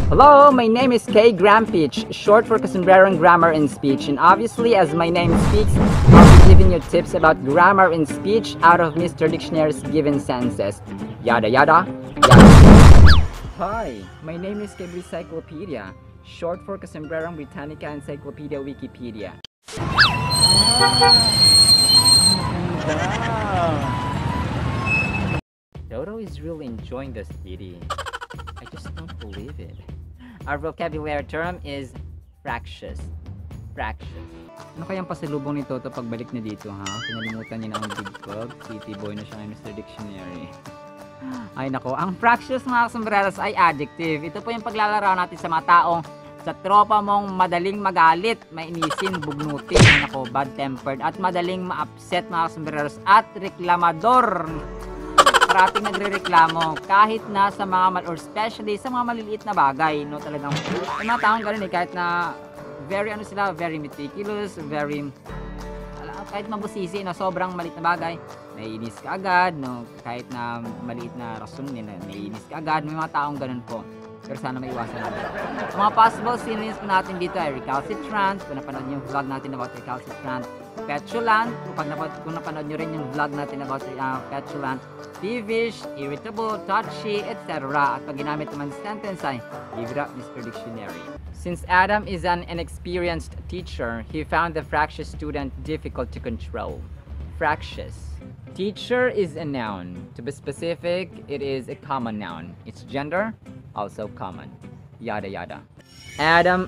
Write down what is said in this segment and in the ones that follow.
Hello, my name is Kay Grampich, short for Kasumbrero Grammar and Speech, and obviously, as my name speaks, I'll be giving you tips about grammar and speech out of Mr. Dictionary's given senses. Yada yada, yada. Hi, my name is Kay Encyclopedia, short for Kasumbrero Britannica Encyclopedia Wikipedia. Dodo is really enjoying this video. I just don't believe it. Our vocabulary term is fractious. Fractious. Ano kayang pasalubong ni Toto pagbalik niya dito, ha? Kinalimutan niya na ang big club. City boy na siya ng Mr. Dictionary. Ay nako, ang fractious mga sombreros ay adjective. Ito po yung paglalaro natin sa mga taong sa tropa mong madaling magalit, mainisin, bugnutin, nako, bad-tempered, at madaling ma-upset mga sombreros, at reklamador. Parating nagre-reklamo kahit na sa mga or especially sa mga maliliit na bagay, no, talagang may mga taong ganun kahit na very very meticulous, very kahit mabusisi na sobrang maliit na bagay, naiinis ka agad, no, kahit na maliit na rason nila, naiinis ka agad, may mga taong ganun po. Pero sana maiwasan natin. Ang mga possible synonyms po natin dito ay recalcitrant, kung napanood niyo yung vlog natin about recalcitrant, petulant, kung napanood niyo rin yung vlog natin about petulant, peevish, irritable, touchy, etc. At pag ginamit naman sentence ay libra Mr. Dictionary. Since Adam is an inexperienced teacher, he found the fractious student difficult to control. Fractious. Teacher is a noun. To be specific, it is a common noun. Its gender, also common. Yada yada. Adam.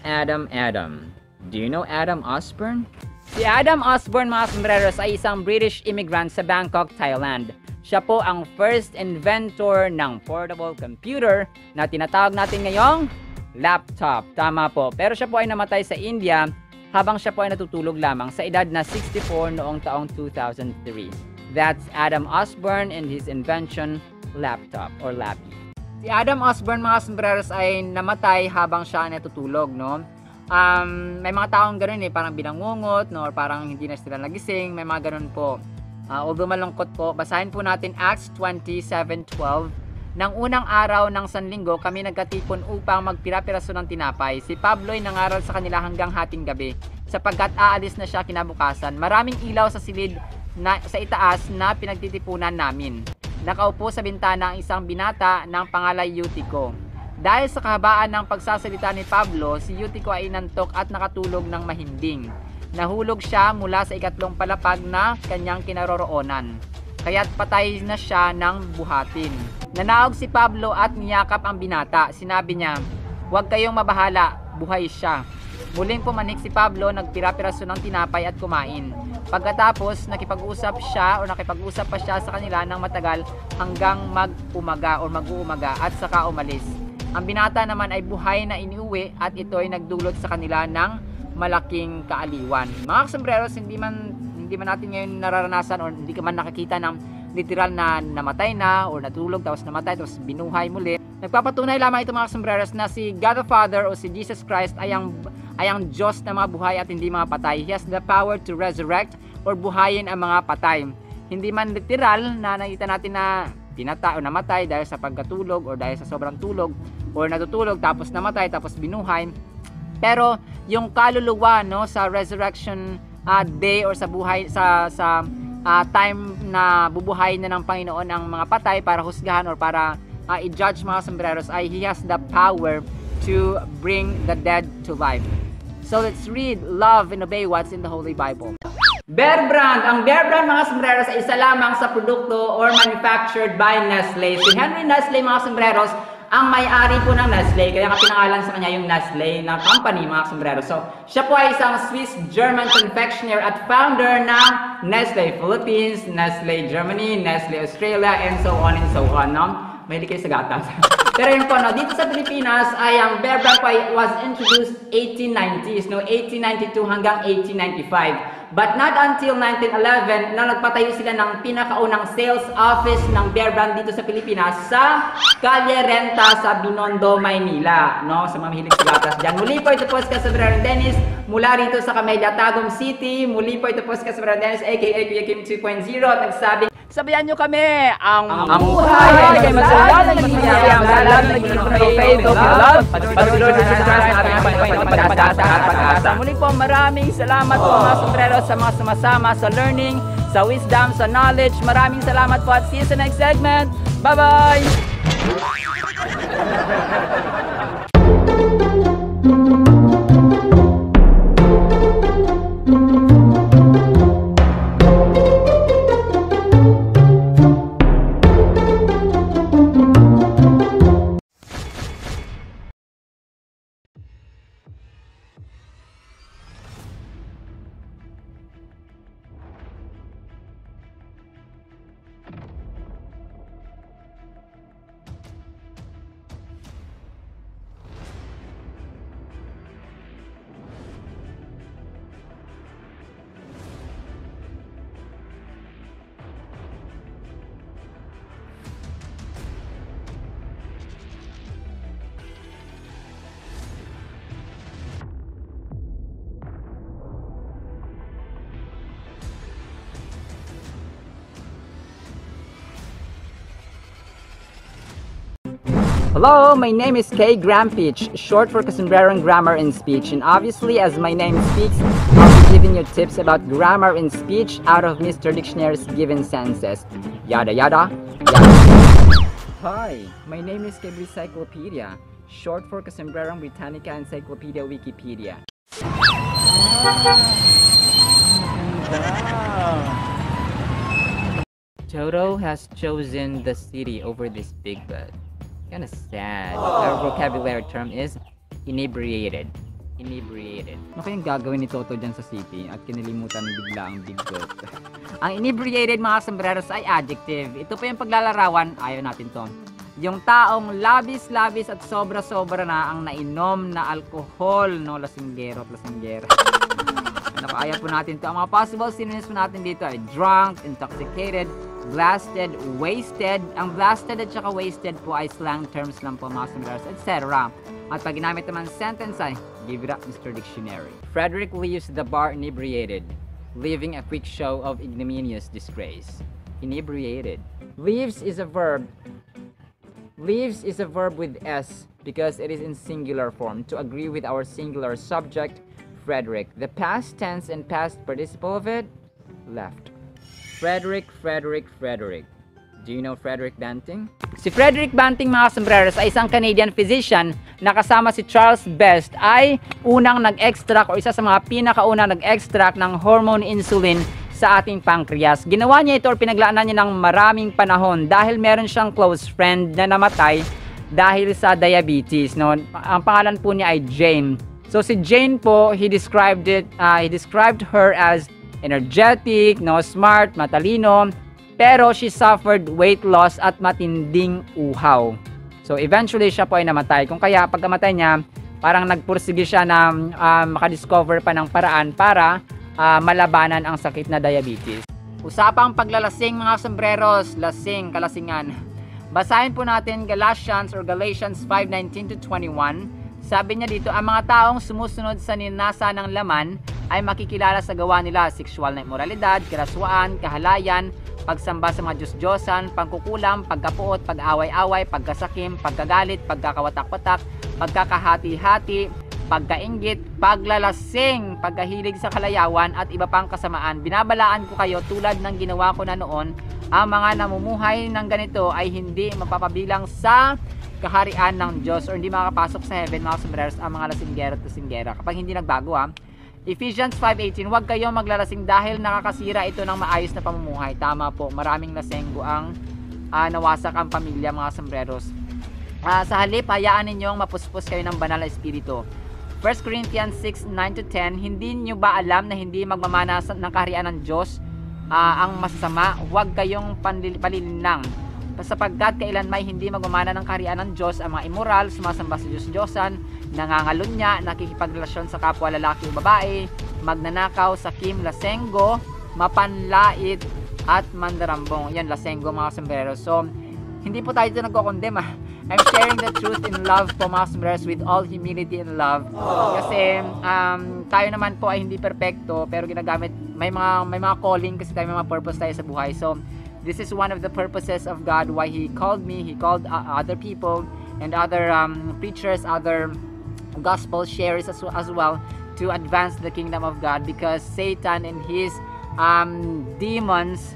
Do you know Adam Osborne? Si Adam Osborne mga sombreros ay isang British immigrant sa Bangkok, Thailand. Siya po ang first inventor ng portable computer na tinatawag natin ngayong laptop. Tama po. Pero siya po ay namatay sa India habang siya po ay natutulog lamang sa edad na 64 noong taong 2003. That's Adam Osborne and his invention, laptop or lappy. Si Adam Osborne mga sombreros ay namatay habang siya natutulog, no? May mga taong ganoon parang binangungot, no, or parang hindi na sila nagising, may mga ganoon po. Although malungkot po, basahin po natin Acts 27:12. Nang unang araw ng Sanlinggo, kami nagkatipon upang magpira-piraso ng tinapay. Si Pablo ay nangaral sa kanila hanggang hating gabi, sapagkat aalis na siya kinabukasan. Maraming ilaw sa silid sa itaas na pinagtitipunan namin. Nakaupo sa bintana ang isang binata ng pangalay Eutico. Dahil sa kahabaan ng pagsasalita ni Pablo, si Eutico ay inantok at nakatulog ng mahinding. Nahulog siya mula sa ikatlong palapag na kanyang kinaroroonan, kaya't patay na siya ng buhatin. Nanaog si Pablo at niyakap ang binata. Sinabi niya, "Huwag kayong mabahala, buhay siya." Muling pumanik si Pablo, nagpira-piraso ng tinapay at kumain. Pagkatapos, nakipag-usap pa siya sa kanila ng matagal hanggang mag-umaga at saka umalis. Ang binata naman ay buhay na iniuwi at ito ay nagdulot sa kanila ng malaking kaaliwan. Mga sombreros, hindi man natin ngayon nararanasan o hindi ka man nakakita ng literal na namatay na o natulog tapos namatay tapos binuhay muli. Nagpapatunay lamang ito mga sombreros na si God the Father o si Jesus Christ ay ang Diyos na mga buhay at hindi mga patay. He has the power to resurrect or buhayin ang mga patay. Hindi man literal na nakita natin na pinata o namatay dahil sa pagkatulog o dahil sa sobrang tulog or natutulog tapos namatay tapos binuhay. Pero yung kaluluwa, no, sa resurrection day or sa buhay sa time na bubuhay na ng Panginoon ang mga patay para husgahan or para i-judge mga sombreros ay He has the power to bring the dead to life. So let's read, love, and obey what's in the Holy Bible. Bear Brand. Ang Bear Brand mga sombreros ay isa lamang sa produkto or manufactured by Nestle. Si Henry Nestle mga sombreros ang may-ari po ng Nestle, kaya nga pinangalan sa kanya yung Nestle na company mga sombreros. So siya po ay isang Swiss-German confectioner at founder ng Nestle Philippines, Nestle Germany, Nestle Australia, and so on and so on, no? Mahilig kayo sa gatas. Pero yun po, no, dito sa Pilipinas ay ang Bear Brand was introduced 1890s, no, 1892 hanggang 1895. But not until 1911 na nagpatayo sila ng pinakaunang sales office ng Bear Brand dito sa Pilipinas sa Calle Renta sa Binondo, Maynila, no, sa mga mahilig sa gatas dyan. Muli po ito po si Kasumbrero Dennis mula rito sa Camellia, Tagum City. Muli po ito po si Kasumbrero Dennis aka Kuya Kim 2.0 at nagsabing Sabayan nyo kami! Ang buhay ay masaya, naging masaya, masaya, naging faith of love, patuloy na pag-asa. Muli po, maraming salamat po mga sombrero sa mga sumasama sa learning, sa wisdom, sa knowledge. Maraming salamat po at see you sa next segment. Bye-bye! Hello, my name is Kay Grampich, short for Kasumbrerong Grammar and Speech, and obviously as my name speaks, I'll be giving you tips about grammar and speech out of Mr. Dictionary's given senses. Yada yada, yada. Hi, my name is Kay Encyclopedia, short for Kasumbrerong Britannica Encyclopedia Wikipedia. Toto has chosen the city over this big bed. Kinda sad. Our vocabulary term is inebriated. Inebriated. Ano kayang gagawin ni Toto dyan sa city at kinilimutan bigla ang big goat? Ang inebriated mga sombreros ay adjective. Ito pa yung paglalarawan, ayaw natin to. Yung taong labis-labis at sobra-sobra na ang nainom na alkohol, no? Lasinggero at lasinggera. Ano, ayaw po natin to. Ang mga possible synonyms po natin dito ay drunk, intoxicated, blasted, wasted. Ang blasted at saka wasted po ay slang terms lang po mga sombreros, etc. At pag ginamit naman sentence ay give it up Mr. Dictionary. Frederick leaves the bar inebriated, leaving a quick show of ignominious disgrace. Inebriated. Leaves is a verb. Leaves is a verb with S because it is in singular form to agree with our singular subject, Frederick. The past tense and past participle of it, left. Frederick. Do you know Frederick Banting? Si Frederick Banting mga sombreros ay isang Canadian physician na kasama si Charles Best ay unang nag-extract o isa sa mga pinakaunang nag-extract ng hormone insulin sa ating pancreas. Ginawa niya ito o pinaglaanan niya ng maraming panahon dahil meron siyang close friend na namatay dahil sa diabetes. No? Ang pangalan po niya ay Jane. So si Jane po, he described her as energetic, no, smart, matalino, pero she suffered weight loss at matinding uhaw. So eventually siya po ay namatay. Kung kaya pagkamatay niya, parang nagpursige siya na makadiscover pa ng paraan para malabanan ang sakit na diabetes. Usapang paglalasing mga sombreros, lasing, kalasingan. Basahin po natin Galatians 5:19-21. Sabi niya dito, ang mga taong sumusunod sa ninasa ng laman ay makikilala sa gawa nila, sexual na immoralidad, karaswaan, kahalayan, pagsamba sa mga Diyos-Diyosan, pangkukulam, pagkapuot, pag-away-away, pagkasakim, pagkagalit, pagkakawatak-watak, pagkakahati-hati, pagkainggit, paglalasing, pagkahilig sa kalayawan at iba pang kasamaan. Binabalaan ko kayo tulad ng ginawa ko na noon, ang mga namumuhay ng ganito ay hindi mapapabilang sa kaharian ng Diyos or hindi makakapasok sa heaven mga sombreros ang mga lasinggero at lasinggera kapag hindi nagbago ha. Ephesians 5:18, huwag kayong maglalasing dahil nakakasira ito ng maayos na pamumuhay. Tama po, maraming lasenggo ang nawasak ang pamilya mga sombreros. Sa halip, hayaan ninyong mapuspos kayo ng banal na espiritu. 1 Corinthians 6:9-10, hindi nyo ba alam na hindi magmamana ng kaharian ng Diyos ang masasama? Huwag kayong palilinlang. Sapagkat kailan may hindi magmamana ng kaharian ng Diyos ang mga immoral, sumasamba sa Diyos-Diyosan, nangangalunya, nakikipagrelasyon sa kapwa lalaki o babae, magnanakaw, sakim, lasenggo, mapanlait, at mandarambong. Yan, lasenggo mga sombrero. So, hindi po tayo dito nagko-condemn I'm sharing the truth in love po mga sombreros with all humility and love. Kasi tayo naman po ay hindi perfecto pero ginagamit may mga calling kasi tayo may mga purpose tayo sa buhay. So This is one of the purposes of God why He called me. He called other people and other preachers, other gospel sharers as well to advance the kingdom of God, because Satan and his demons,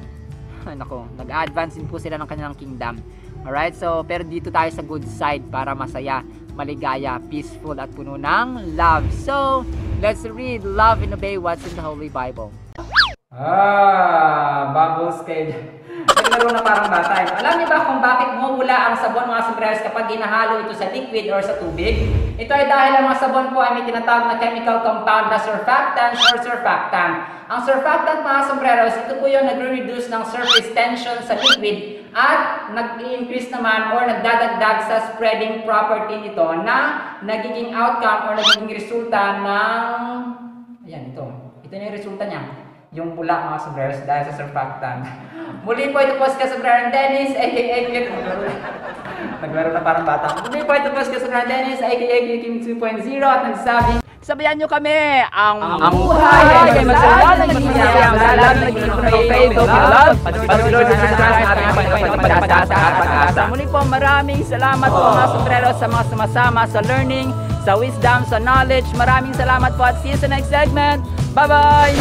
nako, nag-advance din po sila ng kanilang kingdom. Alright, so pero dito tayo sa good side para masaya, maligaya, peaceful at puno ng love. So let's read, love and obey what's in the Holy Bible. Bubbles kayo. Naglaro na parang bata. Alam niyo ba kung bakit bumubula ang sabon mga sombreros kapag ginahalo ito sa liquid or sa tubig? Ito ay dahil ang mga sabon po ay may tinatawag na chemical compound na surfactants or surfactant. Ang surfactant mga sombreros, ito po yung nagre-reduce ng surface tension sa liquid at nag-i-increase naman or nagdadagdag sa spreading property nito na nagiging outcome or nagiging resulta ng ayan, ito na yung resulta niya, yung bula mga sombreros dahil sa surfactant. Muli po ito po si Kasombrero Dennis, aka naglaro na parang bata. Muli po ito po si Kasombrero Dennis, aka Kim 2.0 at nagsabing, Sabayan nyo kami, ang buhay ay magsalala ng masaya, lalo na naging faith, hope, and love. Patuloy sa pag-asa. Muli po, maraming salamat po mga sombreros sa mga sumasama sa learning, sa wisdom, sa knowledge. Maraming salamat po at see you sa next segment. Bye-bye!